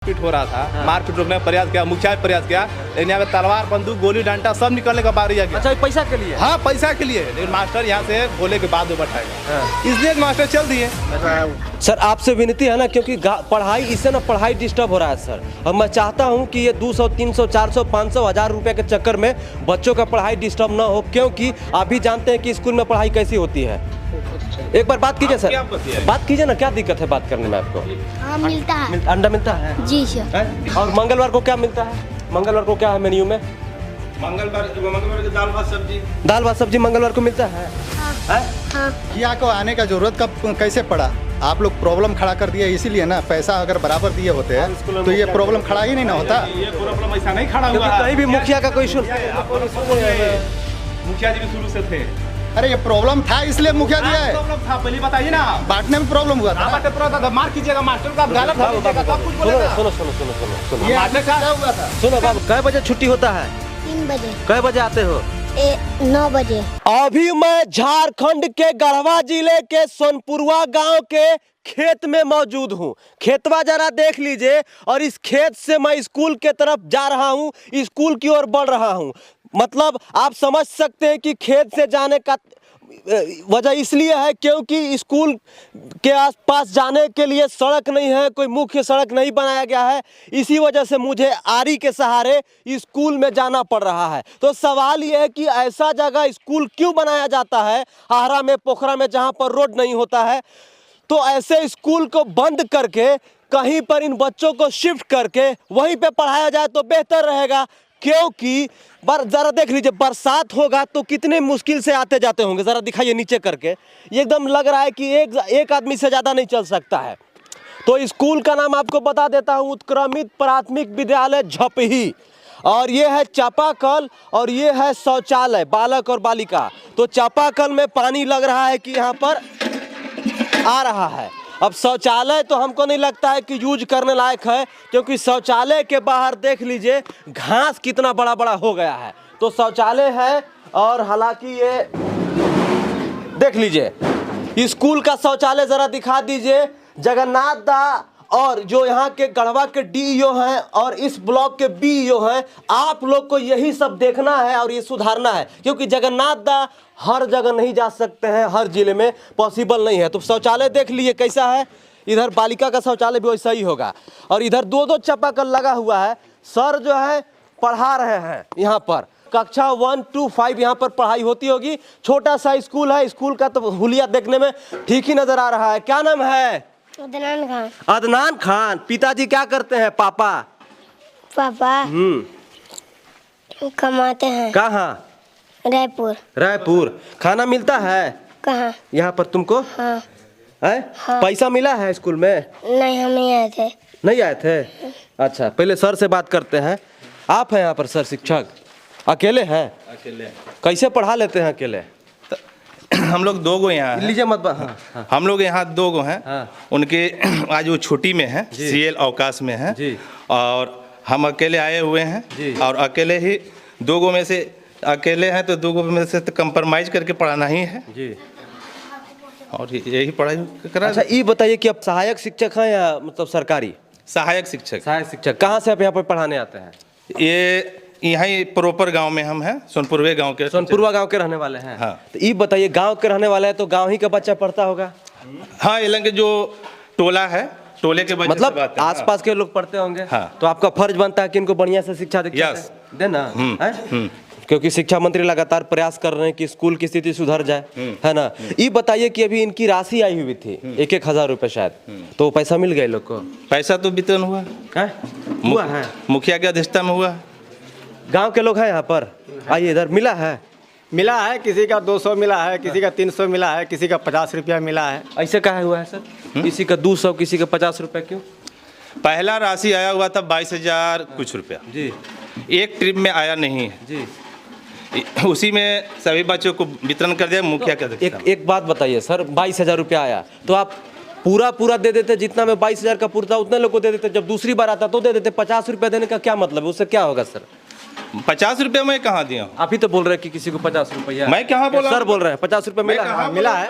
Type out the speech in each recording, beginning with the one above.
मारपीट हो रहा था, मारपीट रोकने का प्रयास किया, मुखिया ने प्रयास किया, लेकिन यहाँ पे तलवार बंदूक गोली डंडा सब निकलने का बारी आ गया। अच्छा, पैसा के लिए? हाँ, पैसा के लिए, लेकिन मास्टर यहाँ से बोले के बाद वो बैठाएगा, इसलिए मास्टर चल दिए। सर आपसे विनती है ना, क्योंकि पढ़ाई, इससे ना पढ़ाई डिस्टर्ब हो रहा है सर। और मैं चाहता हूँ कि ये 200, 300, 400, 500, 1000 रुपये के चक्कर में बच्चों का पढ़ाई डिस्टर्ब ना हो, क्योंकि आप भी जानते हैं कि स्कूल में पढ़ाई कैसी होती है। एक बार बात कीजिए सर, बात कीजिए ना, क्या दिक्कत है बात करने में आपको? हाँ, मिलता है। अंडा मिलता है जी सर। और मंगलवार को क्या मिलता है? मंगलवार को क्या है मेन्यू में? मंगलवार की दाल भात सब्जी। दाल भात सब्जी मंगलवार को मिलता है? हाँ। किया को आने का जरूरत कब कैसे पड़ा? आप लोग प्रॉब्लम खड़ा कर दिया, इसीलिए ना। पैसा अगर बराबर दिए होते हैं तो ये प्रॉब्लम खड़ा ही नहीं ना होता। ये प्रॉब्लम ऐसा नहीं खड़ा हुआ है। कहीं भी मुखिया का कोई इशू, मुखिया जी भी शुरू से थे। अरे ये प्रॉब्लम था इसलिए मुखिया दिया है। प्रॉब्लम था, पहले बताइए ना। बांटने में प्रॉब्लम हुआ था। बांटने प्रॉब्लम था, मार कीजिएगा मास्टर का, गालत दीजिएगा, सब कुछ बोलेगा। सुनो ये आपने क्या हुआ था? सुनो बाबू, कै बजे छुट्टी होता है? 3 बजे। कै बजे आते हो? 9 बजे। अभी मैं झारखंड के गढ़वा जिले के सोनपुरवा गांव के खेत में मौजूद हूं। खेतवा जरा देख लीजिए, और इस खेत से मैं स्कूल के तरफ जा रहा हूं, स्कूल की ओर बढ़ रहा हूं। मतलब आप समझ सकते हैं कि खेत से जाने का वजह इसलिए है क्योंकि स्कूल के आसपास जाने के लिए सड़क नहीं है, कोई मुख्य सड़क नहीं बनाया गया है। इसी वजह से मुझे आरी के सहारे स्कूल में जाना पड़ रहा है। तो सवाल यह है कि ऐसा जगह स्कूल क्यों बनाया जाता है आहारा में, पोखरा में, जहां पर रोड नहीं होता है? तो ऐसे स्कूल को बंद करके कहीं पर इन बच्चों को शिफ्ट करके वहीं पे पढ़ाया जाए तो बेहतर रहेगा, क्योंकि जरा देख लीजिए, बरसात होगा तो कितने मुश्किल से आते जाते होंगे। जरा दिखाइए नीचे करके, ये एकदम लग रहा है कि एक आदमी से ज़्यादा नहीं चल सकता है। तो स्कूल का नाम आपको बता देता हूँ, उत्क्रमित प्राथमिक विद्यालय झपही, और ये है चापाकल, और ये है शौचालय बालक और बालिका। तो चापाकल में पानी लग रहा है कि यहाँ पर आ रहा है। अब शौचालय तो हमको नहीं लगता है कि यूज करने लायक है, क्योंकि शौचालय के बाहर देख लीजिए घास कितना बड़ा बड़ा हो गया है। तो शौचालय है, और हालांकि ये देख लीजिए स्कूल का शौचालय जरा दिखा दीजिए। जगन्नाथ दा और जो यहाँ के गढ़वा के डीईओ हैं और इस ब्लॉक के बीईओ हैं, आप लोग को यही सब देखना है और ये सुधारना है, क्योंकि जगन्नाथ दा हर जगह नहीं जा सकते हैं, हर जिले में पॉसिबल नहीं है। तो शौचालय देख लीजिए कैसा है, इधर बालिका का शौचालय भी वैसा ही होगा, और इधर 2-2 चापाकल लगा हुआ है। सर जो है पढ़ा रहे हैं यहाँ पर, कक्षा 1 to 5 यहाँ पर पढ़ाई होती होगी। छोटा सा स्कूल है, स्कूल का तो हुलिया देखने में ठीक ही नजर आ रहा है। क्या नाम है? अदनान खान। अदनान खान। पिताजी क्या करते हैं? पापा कमाते हैं। कहाँ? रायपुर। रायपुर। खाना मिलता है कहाँ? यहाँ पर तुमको? हाँ। है? हाँ। पैसा मिला है स्कूल में? नहीं, हम नहीं आए थे। नहीं आए थे? अच्छा, पहले सर से बात करते हैं। आप हैं यहाँ पर सर शिक्षक? अकेले हैं? अकेले। कैसे पढ़ा लेते हैं अकेले? हम लोग 2 गो यहाँ हैं। लीजिए मत हाँ, हाँ। हम लोग यहाँ 2 गो हैं। हाँ। उनके आज वो छुट्टी में है, सीएल अवकाश में है जी। और हम अकेले आए हुए हैं जी। और अकेले ही 2 गो में से अकेले हैं, तो 2 गो में से तो कंप्रोमाइज करके पढ़ाना ही है जी। और यही पढ़ाई करा। अच्छा, ये बताइए कि आप सहायक शिक्षक हैं या मतलब सरकारी? सहायक शिक्षक। सहायक शिक्षक। कहाँ से आप यहाँ पर पढ़ाने आते हैं? ये यहाँ ही प्रॉपर गांव में हम हैं, सोनपुरवे गांव के। सोनपुरवा गांव के रहने वाले हैं? हाँ। तो ये बताइए, गांव के रहने वाले हैं तो गांव ही का बच्चा पढ़ता होगा? हाँ, इलाके के जो टोला है, टोले के बच्चे मतलब सब आते हैं। आसपास के लोग पढ़ते होंगे। हाँ। तो आपका फर्ज बनता है कि इनको बढ़िया से शिक्षा यस। देना है? क्योंकि शिक्षा मंत्री लगातार प्रयास कर रहे हैं कि स्कूल की स्थिति सुधर जाए, है ना? ये बताइए कि अभी इनकी राशि आई हुई थी 1-1 हजार रुपए शायद, तो पैसा मिल गए लोग को? पैसा तो वितरण हुआ हुआ है, मुखिया की अध्यक्षता में हुआ। गांव के लोग हैं यहाँ पर? आइए इधर। मिला है? मिला है, किसी का 200 मिला है, किसी का 300 मिला है, किसी का 50 रुपया मिला है। ऐसे कहा हुआ है सर? किसी का 200, किसी का 50 रुपया, क्यों? पहला राशि आया हुआ था 22,000 कुछ रुपया जी। एक ट्रिप में आया नहीं है जी। उसी में सभी बच्चों को वितरण कर दिया मुखिया के अध्यक्षता में। एक बात बताइए सर, 22,000 रुपया आया तो आप पूरा दे देते? जितना में 22,000 का पूरा उतने लोग को दे देते, जब दूसरी बार आता तो दे देते। 50 रुपया देने का क्या मतलब है? उससे क्या होगा सर? 50 रुपये मैं कहाँ दिया हूँ? आप ही तो बोल रहे हैं कि किसी को 50 रुपया। मैं कहाँ बोला? सर बोल रहे हैं 50 रुपया मिला है। मिला है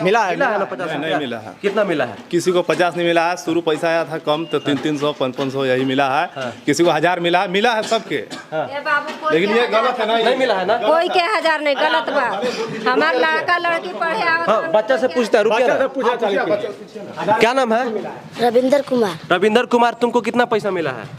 मिला है मिला है ना 50 नहीं रुपया? मिला है। कितना मिला है? किसी को 50 नहीं मिला है, शुरू पैसा आया था कम तो 300 500 यही मिला है। किसी को 1000 मिला है सबके, लेकिन ये गलत है ना। नहीं मिला है ना? कोई के 1000 नहीं, गलत बात। हमार लड़का लड़की पढ़े आवत। हाँ, बच्चा से पूछता है, रुकिए ना। पूछा चलिए। क्या नाम है? रविंदर कुमार। रविंदर कुमार, तुमको कितना पैसा मिला है?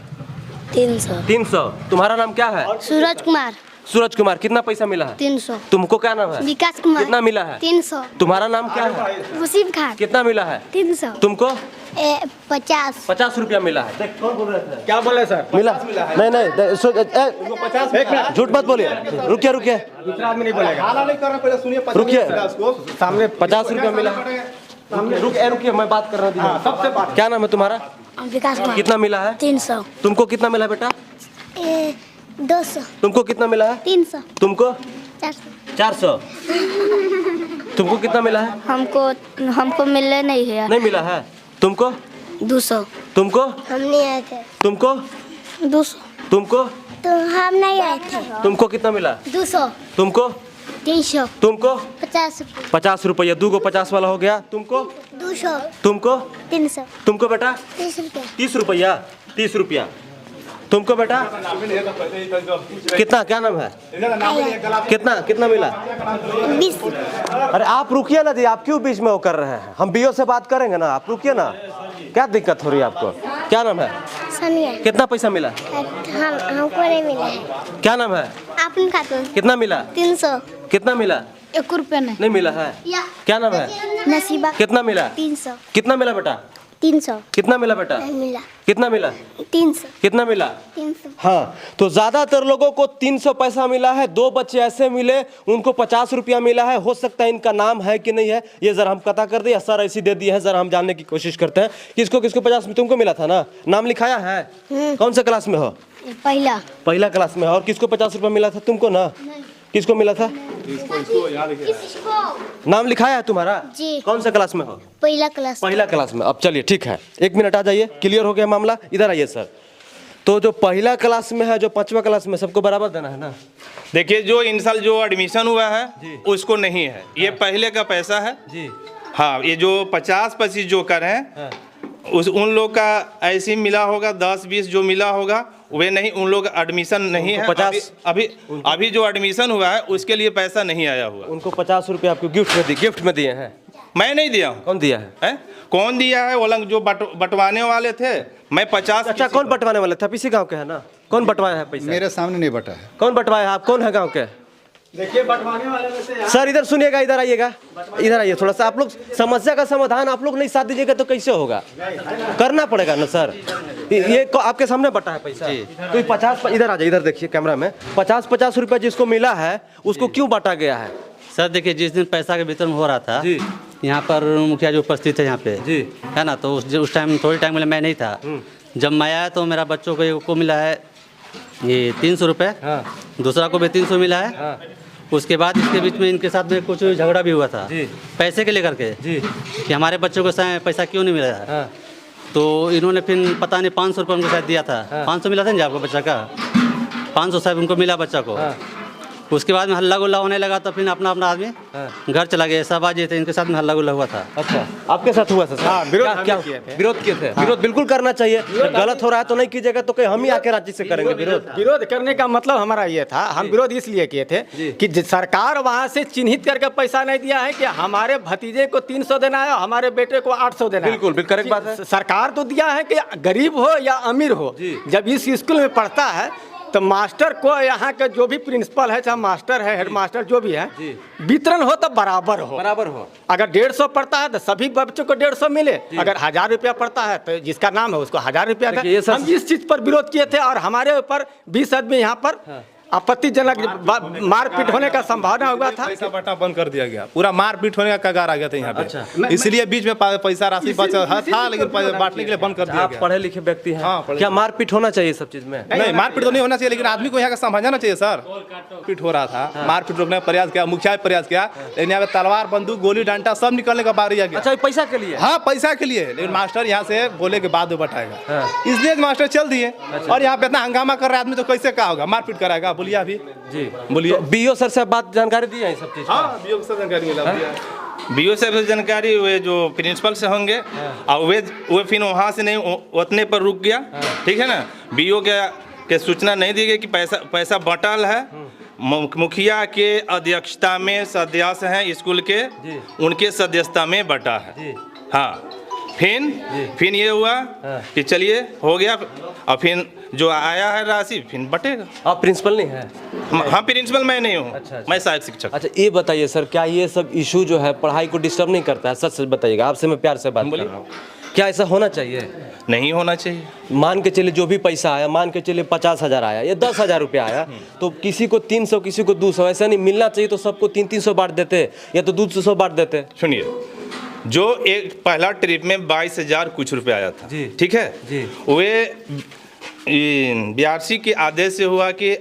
300। 300। तुम्हारा नाम क्या है? सूरज कुमार। सूरज कुमार, कितना पैसा मिला है? 300। तुमको क्या नाम है? विकास कुमार। कितना मिला है? 300। तुम्हारा नाम क्या है? वसीम खान। कितना मिला है? 300। तुमको? 50। 50 रुपया मिला है। देख कौन बोल रहे थे? क्या बोले सर? मिला नहीं नहीं, झूठ मत बोलिए। रुकिए दूसरा आदमी नहीं बोलेगा। हाला नहीं कर रहा, पहले सुनिए। 50 रुकिए। मिला उसको। सामने 50 रुपया मिला। रुकिए, मैं बात कर रहा हूँ। सबसे बात। क्या नाम है तुम्हारा? विकास कुमार। कितना मिला है? 300। तुमको कितना मिला बेटा? 200। तुमको कितना मिला है? 300। तुमको? 400। 400। तुमको कितना मिला है? हमको मिलने नहीं है। नहीं मिला है। तुमको? 200। तुमको? हम नहीं आए थे। तुमको? 200। तुमको? तो हम नहीं आए थे। तुमको कितना मिला? 200। तुमको? 300। तुमको? 50 रुपये। 50 रुपया, 2 को 50 वाला हो गया। तुमको? 200। तुमको? 300। तुमको बेटा? 30 रुपये। 30 रुपया। 30 रुपया। तुमको बेटा? कितना, क्या नाम है? कितना कितना मिला? 20। अरे आप रुकिए ना जी, आप क्यों बीच में वो कर रहे हैं? हम बीओ से बात करेंगे ना, आप रुकिए ना। क्या दिक्कत हो रही है आपको? क्या नाम है? सनिया। कितना पैसा मिला? हमको नहीं मिला है। क्या नाम है? आपने खाते। कितना मिला? 300। कितना मिला? 1 रुपये नहीं। नहीं मिला है। क्या नाम है? नसीबा। कितना मिला? 300। कितना मिला बेटा? 300। कितना मिला बेटा? नहीं मिला। कितना मिला? 300। कितना मिला? 300। हाँ, तो ज्यादातर लोगों को 300 पैसा मिला है। 2 बच्चे ऐसे मिले, उनको 50 रुपया मिला है। हो सकता है इनका नाम है कि नहीं है, ये जरा हम पता कर दिया। सर ऐसी दे दिया है, जरा हम जानने की कोशिश करते हैं। किसको किसको 50 में? तुमको मिला था ना? नाम लिखाया है? कौन सा क्लास में हो? पहला क्लास में। और किसको 50 रुपया मिला था? तुमको ना? किसको मिला था? नाम लिखाया है तुम्हारा? जी। कौन सा क्लास में हो? पहला क्लास। पहला क्लास में। अब चलिए ठीक है, 1 मिनट आ जाइए, क्लियर हो गया मामला। इधर आइए सर। तो जो पहला क्लास में है, जो 5वां क्लास में, सबको बराबर देना है ना? देखिए, जो इन साल जो एडमिशन हुआ है उसको नहीं है, ये पहले का पैसा है जी। हाँ, ये जो 50-25 जो कर हैं उस उन लोग का ऐसे मिला होगा। 10-20 जो मिला होगा वे नहीं, उन लोग एडमिशन नहीं है। 50 अभी जो एडमिशन हुआ है उसके लिए पैसा नहीं आया हुआ। उनको 50 रुपया आपको गिफ्ट में दिए हैं? मैं नहीं दिया हूँ। कौन दिया है? कौन दिया है? वो लोग जो बंटवाने वाले थे। मैं 50। अच्छा, कौन बंटवाने वाले थे? इसी गांव के है ना? कौन बंटवाया है पैसा? मेरे सामने नहीं बटा है। कौन बंटवाया है? आप कौन है गांव के? देखिए बंटवाने वाले में से सर इधर सुनिएगा, इधर आइएगा, इधर आइए थोड़ा सा। आप लोग समस्या का समाधान आप लोग नहीं साथ दीजिएगा तो कैसे होगा? करना पड़ेगा ना सर। ये आपके सामने बटा है पैसा, तो ये 50, इधर आ जाए, इधर देखिए कैमरा में। 50-50 रुपया जिसको मिला है उसको क्यों बांटा गया है? सर देखिए, जिस दिन पैसा का वितरण हो रहा था जी, यहाँ पर मुखिया जी उपस्थित थे यहाँ पे जी, है ना। तो उस टाइम थोड़ी टाइम में मैं नहीं था। जब मैं आया तो मेरा बच्चों को मिला है ये 300 रुपये। हाँ, दूसरा को भी 300 मिला है। हाँ, उसके बाद इसके बीच में इनके साथ में कुछ झगड़ा भी हुआ था जी, पैसे के लेकर के जी, कि हमारे बच्चों को पैसा क्यों नहीं मिला है। हाँ, तो इन्होंने फिर पता नहीं 500 रुपये उनको शायद दिया था। 500 मिला था ना आपको बच्चा का? 500 शायद उनको मिला बच्चा को। उसके बाद में हल्ला गुल्ला होने लगा तो फिर अपना आदमी घर चला गया। सब आज थे, इनके साथ में हल्ला गुल्ला हुआ था। अच्छा, आपके साथ हुआ था सर? हाँ, विरोध क्या किए थे। विरोध किए थे? विरोध बिल्कुल करना चाहिए। गलत हो रहा है तो नहीं कीजिएगा तो कहीं हम ही आके रांची से करेंगे विरोध। विरोध करने का मतलब हमारा ये था, हम विरोध इसलिए किए थे कि सरकार वहाँ से चिन्हित करके पैसा नहीं दिया है कि हमारे भतीजे को 300 देना है, हमारे बेटे को 800 देना है। बिल्कुल करेक्ट बात है। सरकार तो दिया है कि गरीब हो या अमीर हो, जब इस स्कूल में पढ़ता है तो मास्टर को, यहाँ के जो भी प्रिंसिपल है, चाहे मास्टर है, हेड मास्टर जो भी है, वितरण हो तो बराबर हो। अगर 150 पड़ता है तो सभी बच्चों को 150 मिले। अगर 1000 रुपया पड़ता है तो जिसका नाम है उसको 1000 रुपया दे। हम इस चीज पर विरोध किए थे और हमारे ऊपर 20 आदमी यहाँ पर आपत्तिजनक मारपीट होने का संभावना हुआ था। पैसा बंटना बंद कर दिया गया, पूरा मारपीट होने का कगार आ गया था यहाँ पे। इसलिए बीच में पैसा राशि बचा था, लेकिन बांटने के लिए बंद कर दिया आप गया। पढ़े लिखे व्यक्ति हैं, हाँ, पढ़े क्या मारपीट होना चाहिए सब चीज में? नहीं, मारपीट तो नहीं होना चाहिए, लेकिन आदमी को यहाँ का समझना चाहिए सर। पीट हो रहा था, मारपीट रोकने का प्रयास किया, मुखिया प्रयास किया, लेकिन यहाँ पे तलवार बंदूक गोली डंडा सब निकलने का बारी आ गया। अच्छा, ये पैसा के लिए? हाँ, पैसा के लिए, लेकिन मास्टर यहाँ से बोले के बाद बटाएगा, इसलिए मास्टर चल दिए। और यहाँ पे इतना हंगामा कर रहा है आदमी, तो कैसे क्या होगा, मारपीट कराएगा? बोलिए अभी जी बोलिए। बीओ सर से बात जानकारी दी है सब चीज? हाँ, बीओ से जानकारी मिला। बीओ साहब से जानकारी वे जो प्रिंसिपल से होंगे, और वे फिर वहाँ से नहीं उतने पर रुक गया, ठीक है ना। बीओ के सूचना नहीं दी गई कि पैसा बटल है। मुखिया के अध्यक्षता में सदस्य हैं स्कूल के, उनके सदस्यता में बटा है। हाँ, फिर ये हुआ कि चलिए हो गया, और फिर जो आया है राशि फिर बटेगा। आप प्रिंसिपल नहीं है? हाँ, प्रिंसिपल मैं नहीं हूँ। अच्छा। मैं सहायक शिक्षक। अच्छा, ये बताइए सर, क्या ये सब इशू जो है पढ़ाई को डिस्टर्ब नहीं करता है? सच सच बताइएगा, आपसे मैं प्यार से बात कर रहा हूँ। क्या ऐसा होना चाहिए? नहीं होना चाहिए। मान के चलिए जो भी पैसा आया, मान के चलिए 50,000 आया या 10,000 रुपया आया, तो किसी को 300, किसी को 200, ऐसा नहीं मिलना चाहिए। तो सबको 300 बांट देते या तो 200 बांट देते। सुनिए, जो एक पहला ट्रिप में 22,000 कुछ रुपया आया था, ठीक है जी, वे बीआरसी के आदेश से हुआ कि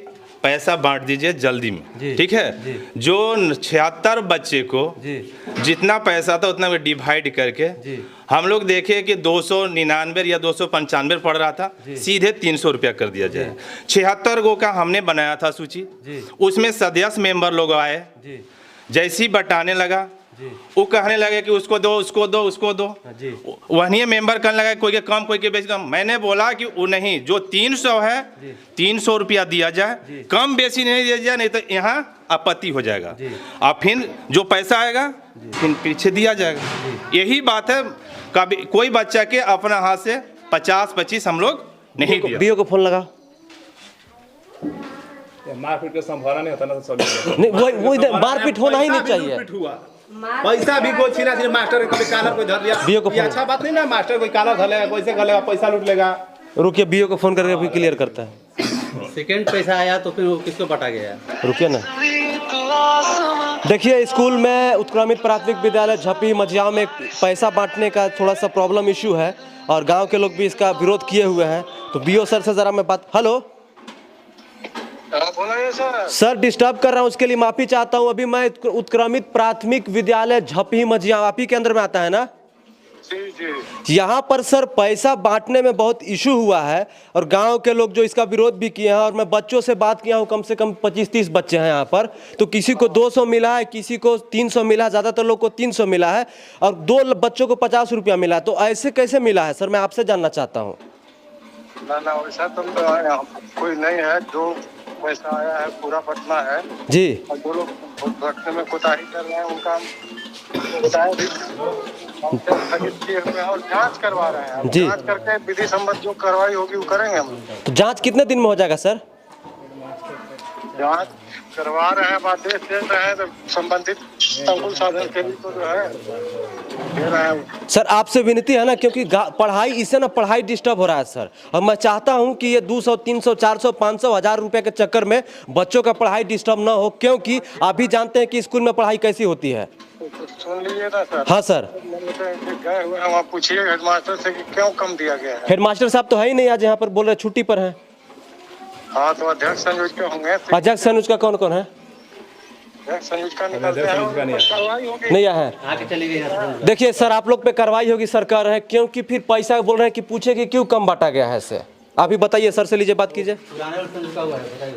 पैसा बांट दीजिए जल्दी में, ठीक है। जो 76 बच्चे को जितना पैसा था उतना डिवाइड करके हम लोग देखे कि 299 या 295 पड़ रहा था, सीधे 300 रुपया कर दिया जाए। 76 गो का हमने बनाया था सूची, उसमें सदस्य मेंबर लोग आए, जैसी बटाने लगा वो कहने लगे कि उसको दो, उसको दो, उसको दो। वही मेंबर कहने लगा कोई के कम, कोई के बेच कम। मैंने बोला कि वो नहीं, जो 300 है 300 रुपया दिया जाए, कम बेसी नहीं दिया जाए, नहीं तो यहाँ आपत्ति हो जाएगा। और फिर जो पैसा आएगा फिर पीछे दिया जाएगा। यही बात है। कभी कोई बच्चा के अपना हाथ से 50-25 हम लोग नहीं दिया। बीओ को फोन लगा। मारपीट का संभावना नहीं होता ना, तो सब नहीं, वो मारपीट होना ही नहीं चाहिए। पैसा भी कोई छीना छीना, मास्टर कभी कालर को धर लिया, बीओ को ये अच्छा बात नहीं ना। मास्टर कोई कालर धर लेगा, कोई से कर लेगा, पैसा लूट लेगा। रुकिए, बीओ को फोन करके अभी क्लियर करता है। सेकंड पैसा आया तो फिर वो किसको बटा गया? रुकिए ना। देखिए, स्कूल में उत्क्रमित प्राथमिक विद्यालय झपी मझिया में पैसा बांटने का थोड़ा सा प्रॉब्लम इशू है, और गांव के लोग भी इसका विरोध किए हुए हैं। तो बीओ सर से जरा मैं बात। हेलो सर, डिस्टर्ब कर रहा हूँ, उसके लिए माफी चाहता हूँ। अभी मैं उत्क्रमित प्राथमिक विद्यालय झपी मझिया, आप ही के अंदर में आता है ना? जी। यहाँ पर सर पैसा बांटने में बहुत इशू हुआ है, और गांव के लोग जो इसका विरोध भी किए हैं, और मैं बच्चों से बात किया हूँ, कम से कम 25-30 बच्चे हैं यहाँ पर। तो किसी को 200 मिला है, किसी को 300 मिला है, ज़्यादातर लोग को 300 मिला है, और 2 बच्चों को 50 रुपया मिला है। तो ऐसे कैसे मिला है सर, मैं आपसे जानना चाहता हूँ। ना वैसा तो कोई नहीं है, जो पैसा आया है पूरा बटना है जी। और जो लोग बटने में कोताही कर रहे हैं उनका और जांच करवा रहे हैं जी। जांच करके विधि सम्मत जो कार्रवाई होगी वो करेंगे हम। तो जांच कितने दिन में हो जाएगा सर? जांच करवा रहे हैं, आदेश दे रहे हैं, तो संबंधित अनुकूल साधन के लिए तो जो है दे रहे हैं। सर, आपसे विनती है ना, क्योंकि पढ़ाई, इससे ना पढ़ाई डिस्टर्ब हो रहा है सर। और मैं चाहता हूं कि ये 200, 300, 400, 500, 1000 रुपए के चक्कर में बच्चों का पढ़ाई डिस्टर्ब ना हो, क्योंकि आप भी जानते हैं कि स्कूल में पढ़ाई कैसी होती है। तो सुन लीजिए ना सर। हाँ सर। गए हुए हम, आप पूछिए हेडमास्टर से कि क्यों कम दिया गया है। हेडमास्टर साहब तो है ही नहीं आज यहाँ पर, बोल रहे छुट्टी पर है। हाँ, तो अध्यक्ष संयोज के होंगे। अध्यक्ष संयोज का कौन कौन है? संयोज का निकलते हैं, कार्रवाई होगी। नहीं है, आगे चली गई। देखिए सर, आप लोग पे कार्रवाई होगी सर कह रहे हैं, क्योंकि फिर पैसा बोल रहे हैं कि पूछे कि क्यों कम बांटा गया है इसे। आप ही बताइए, सर से लीजिए, बात कीजिए,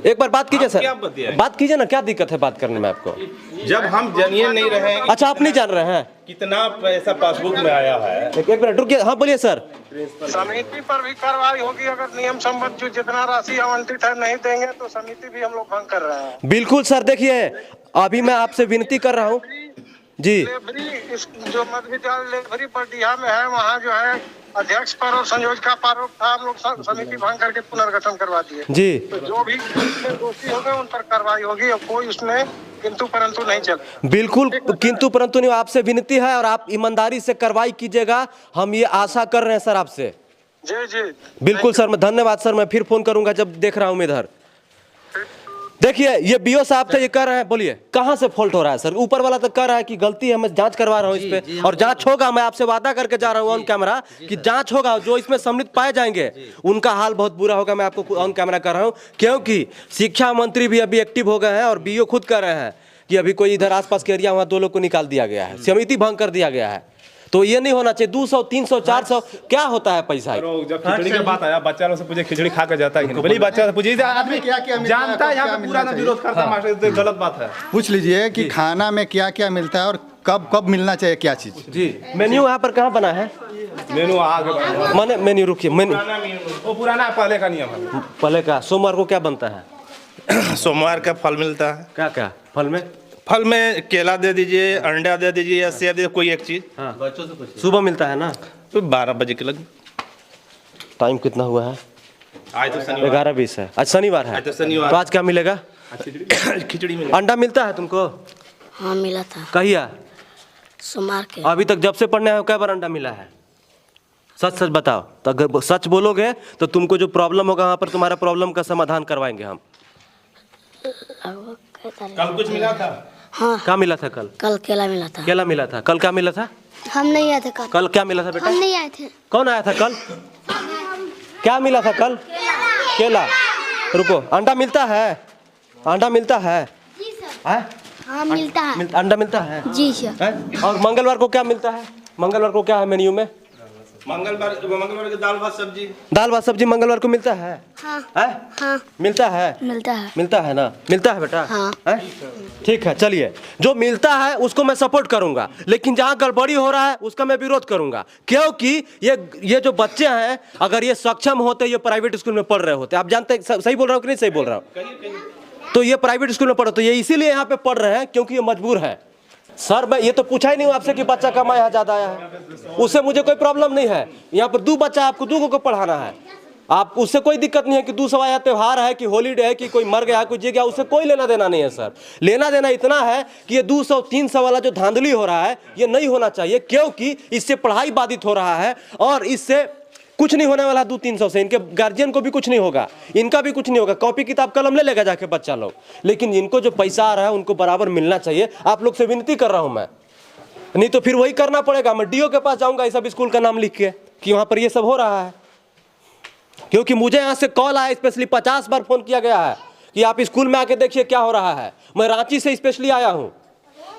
एक बार बात कीजिए सर, बात कीजिए ना, क्या दिक्कत है बात करने में आपको? जब हम जानिए नहीं रहे हैं। अच्छा, आप नहीं जान रहे हैं कितना पैसा पासबुक में आया है? एक मिनट रुकिए। हाँ बोलिए सर। समिति पर भी कार्रवाई होगी, अगर नियम सम्मत जो जितना राशि आवंटित है नहीं देंगे तो समिति भी हम लोग भंग कर रहे हैं। बिल्कुल सर, देखिए अभी मैं आपसे विनती कर रहा हूँ जी। लेबरी जो मध्य विद्यालय लेबरी पटिया में है, वहाँ जो है अध्यक्ष पर और संयोज का आरोप था, हम लोग समिति भंग करके पुनर्गठन करवा दिए जी। तो जो भी दोषी होंगे उन पर कार्रवाई होगी, और कोई उसमें किंतु परंतु नहीं चले। बिल्कुल किंतु परंतु नहीं, आपसे विनती है, और आप ईमानदारी से कार्रवाई कीजिएगा, हम ये आशा कर रहे हैं सर आपसे। जी जी, बिल्कुल सर, मैं धन्यवाद सर, मैं फिर फोन करूंगा जब देख रहा हूँ इधर। देखिए ये बीओ साहब थे, ये कर रहे हैं, बोलिए कहाँ से फॉल्ट हो रहा है सर? ऊपर वाला तो कर रहा है कि गलती है, मैं जांच करवा रहा हूँ इस पे, और जांच होगा, मैं आपसे वादा करके जा रहा हूँ ऑन कैमरा कि जांच होगा, जो इसमें सम्मिलित पाए जाएंगे उनका हाल बहुत बुरा होगा। मैं आपको ऑन कैमरा कर रहा हूँ, क्योंकि शिक्षा मंत्री भी अभी एक्टिव हो गए हैं और बीओ खुद कर रहे हैं कि अभी कोई इधर आसपास के एरिया वहाँ 2 लोग को निकाल दिया गया है, समिति भंग कर दिया गया है। तो ये नहीं होना चाहिए। 200 300 400 क्या होता है पैसा? जब खिचड़ी की बात आया, बच्चा लोग से पूछे खिचड़ी खा कर जाता है कि नहीं? बोली बच्चा से पूछिए, आदमी क्या जानता है, यहाँ पे पूरा ना विरोध करता है मास्टर, तो गलत बात है। पूछ लीजिए कि खाना में क्या क्या मिलता है और कब कब मिलना चाहिए, क्या चीज़। जी मेन्यू यहाँ पर कहाँ बना है? मेनू आगे मैंने मेन्यू रुकिए, मेन्यू वो पुराना पहले का नियम है। पहले का। सोमवार को क्या बनता है? सोमवार का फल मिलता है। क्या क्या फल में? फल में केला दे दीजिए, अंडा दे दीजिए या सेब दे दीजिए, कोई एक चीज़। हाँ सुबह मिलता है ना? तो 12 बजे के लग। टाइम कितना हुआ है? आज तो शनिवार 11:20 है। आज शनिवार है, आज तो शनिवार। तो आज क्या मिलेगा? खिचड़ी मिलेगा। अंडा मिलता है तुमको? हाँ मिला था कहिया? सोमवार के। अभी तक जब से पढ़ने आए हो कै बार अंडा मिला है? सच सच बताओ। तो अगर सच बोलोगे तो तुमको जो प्रॉब्लम होगा वहाँ पर तुम्हारा प्रॉब्लम का समाधान करवाएंगे हम। कल कुछ मिला था? हाँ क्या मिला था कल? कल केला मिला था। केला मिला था। कल क्या मिला था? हम नहीं आए थे कल। कल क्या मिला था बेटा? हम नहीं आए थे। कौन आया था कल? क्या मिला था कल? केला। रुको, अंडा मिलता है? अंडा मिलता है? हैं? हाँ मिलता है। अंडा मिलता है? जी सर। हैं? और मंगलवार को क्या मिलता है? मंगलवार को क्या है मेन्यू में? मंगलवार की दाल भात सब्जी। दाल भात सब्जी मंगलवार को मिलता है? हाँ हैं? हाँ मिलता है? मिलता है। मिलता है ना? मिलता है बेटा? हाँ। हैं? ठीक है, चलिए, जो मिलता है उसको मैं सपोर्ट करूंगा, लेकिन जहाँ गड़बड़ी हो रहा है उसका मैं विरोध करूंगा, क्योंकि ये जो बच्चे हैं, अगर ये सक्षम होते, ये प्राइवेट स्कूल में पढ़ रहे होते, आप जानते हैं सही बोल रहा हूँ कि नहीं सही बोल रहा हूँ? तो ये प्राइवेट स्कूल में पढ़ो, तो ये इसीलिए यहाँ पे पढ़ रहे हैं क्योंकि ये मजबूर है। सर मैं ये तो पूछा ही नहीं हूँ आपसे कि बच्चा कमा यहाँ ज्यादा आया है, उससे मुझे कोई प्रॉब्लम नहीं है। यहाँ पर 2 बच्चा, आपको 2 को पढ़ाना है, आप उससे कोई दिक्कत नहीं है कि 200 आया त्योहार है कि हॉलीडे है कि कोई मर गया कोई जी गया, उससे कोई लेना देना नहीं है सर। लेना देना इतना है कि ये 200 300 वाला जो धांधली हो रहा है ये नहीं होना चाहिए, क्योंकि इससे पढ़ाई बाधित हो रहा है और इससे कुछ नहीं होने वाला। 200-300 से इनके गार्जियन को भी कुछ नहीं होगा, इनका भी कुछ नहीं होगा। कॉपी किताब कलम ले लेगा जाके बच्चा लोग, लेकिन इनको जो पैसा आ रहा है उनको बराबर मिलना चाहिए। आप लोग से विनती कर रहा हूं मैं, नहीं तो फिर वही करना पड़ेगा। मैं डीओ के पास जाऊंगा इस सब स्कूल का नाम लिख के कि वहां पर ये सब हो रहा है, क्योंकि मुझे यहाँ से कॉल आया, स्पेशली 50 बार फोन किया गया है कि आप स्कूल में आके देखिए क्या हो रहा है। मैं रांची से स्पेशली आया हूँ,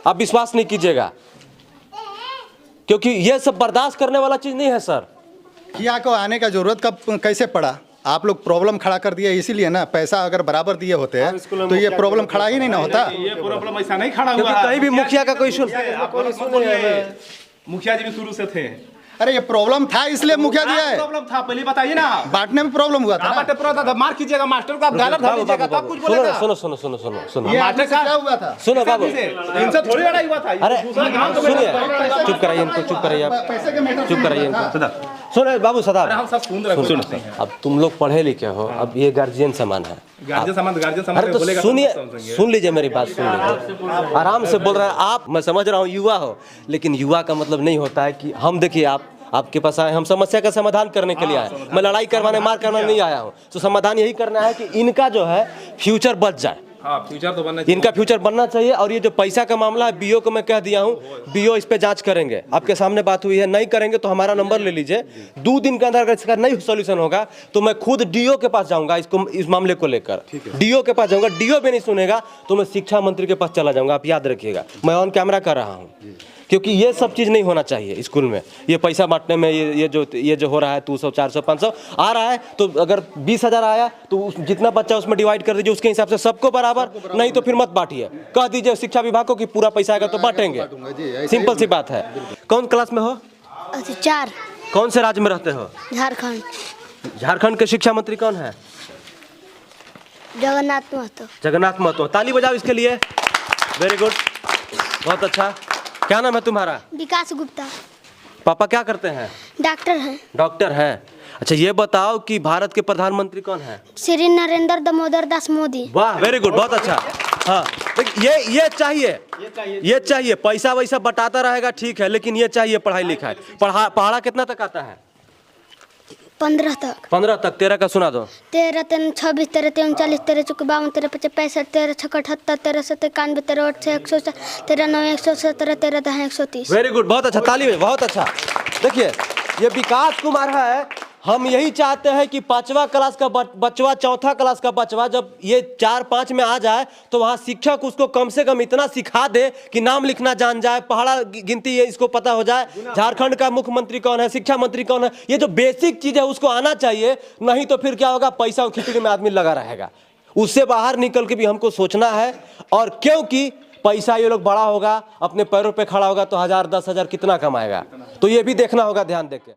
आप विश्वास नहीं कीजिएगा, क्योंकि ये सब बर्दाश्त करने वाला चीज नहीं है सर। किया को आने का जरूरत कब कैसे पड़ा? आप लोग प्रॉब्लम खड़ा कर दिया, इसीलिए ना। पैसा अगर बराबर दिए होते हैं तो ये प्रॉब्लम खड़ा ही नहीं ना होता। ये प्रॉब्लम ऐसा नहीं खड़ा क्योंकि हुआ है। कहीं भी मुखिया का कोई इशू, मुखिया जी भी शुरू से थे। अरे ये प्रॉब्लम था इसलिए मुखिया दिया है। प्रॉब्लम था पहले बताइए ना। बांटने में प्रॉब्लम हुआ था ना। मार कीजिएगा मास्टर को, आप गालर धर लीजिएगा तब कुछ बोलेगा। सुनो सुनो सुनो सुनो सुनो ये मास्टर आदमी से क्या हुआ था? सुनो बाबू, इनसे थोड़ी लड़ाई हुआ था। अरे सुनिए, चुप कराइए इनको, चुप कराइए आप, पैसे के मैटर चुप कराइए इनको। सुनो बाबू सदाब, हम सब सुन रहे हैं। अब तुम लोग पढ़े लिखे हो, अब ये गार्जियन समान है। गार्जियन अरे तो सुनिए, सुन लीजिए मेरी बात, सुन लीजिए, आराम से बोल रहे हैं आप। मैं समझ रहा हूँ युवा हो, लेकिन युवा का मतलब नहीं होता है कि हम, देखिए आपके पास आए, हम समस्या का समाधान करने के लिए आए। मैं लड़ाई करवाने मार करवाने नहीं आया हूँ। तो समाधान यही करना है कि इनका जो है फ्यूचर बच जाए। हाँ, फ्यूचर तो बनना चाहिए। इनका फ्यूचर बनना चाहिए। और ये जो पैसा का मामला है, बीओ को मैं कह दिया हूँ, बीओ इस पे जांच करेंगे। आपके सामने बात हुई है, नहीं करेंगे तो हमारा नंबर ले लीजिए। 2 दिन के अंदर अगर इसका नहीं सोल्यूशन होगा तो मैं खुद डीओ के पास जाऊंगा, इस मामले को लेकर डीओ के पास जाऊंगा। डीओ भी नहीं सुनेगा तो मैं शिक्षा मंत्री के पास चला जाऊंगा। आप याद रखिएगा, मैं ऑन कैमरा कर रहा हूँ, क्योंकि ये सब चीज़ नहीं होना चाहिए स्कूल में। ये पैसा बांटने में ये जो हो रहा है 200 400 500 आ रहा है, तो अगर 20,000 आया तो जितना बच्चा उसमें डिवाइड कर दीजिए, उसके हिसाब से सबको बराबर, नहीं तो फिर मत बांटिए। कह दीजिए शिक्षा विभाग को कि पूरा पैसा आएगा तो बांटेंगे, सिंपल सी बात है। कौन क्लास में हो? 4। कौन से राज्य में रहते हो? झारखंड। झारखंड के शिक्षा मंत्री कौन है? जगन्नाथ महतो। जगन्नाथ महतो। ताली बजाओ इसके लिए, वेरी गुड, बहुत अच्छा। क्या नाम है तुम्हारा? विकास गुप्ता। पापा क्या करते हैं? डॉक्टर हैं। डॉक्टर हैं। अच्छा ये बताओ कि भारत के प्रधानमंत्री कौन है? श्री नरेंद्र दामोदर दास मोदी। वाह, वेरी गुड, बहुत अच्छा। हाँ, ये चाहिए। पैसा वैसा बटाता रहेगा ठीक है, लेकिन ये चाहिए पढ़ाई लिखाई। पढ़ा कितना तक आता है? 15 तक। 15 तक। 13 का सुना दो। 13 3 26 13 3 39 13 चौके 52 13 55 65 13 6 78 13 7 91 13 8 6 100 13 9 117 13 10 130। वेरी गुड, बहुत अच्छा, ताली में, बहुत अच्छा। देखिए ये विकास कुमार है। हम यही चाहते हैं कि 5वां क्लास का बचवा, 4था क्लास का बचवा जब ये 4-5 में आ जाए तो वहाँ शिक्षक उसको कम से कम इतना सिखा दे कि नाम लिखना जान जाए, पहाड़ा गिनती ये इसको पता हो जाए, झारखंड का मुख्यमंत्री कौन है, शिक्षा मंत्री कौन है, ये जो बेसिक चीज़ है उसको आना चाहिए। नहीं तो फिर क्या होगा, पैसा और खिचड़ी में आदमी लगा रहेगा। उससे बाहर निकल के भी हमको सोचना है। और क्योंकि पैसा ये लोग बड़ा होगा, अपने पैरों पे खड़ा होगा तो 1000 10,000 कितना कमाएगा, तो ये भी देखना होगा ध्यान देके।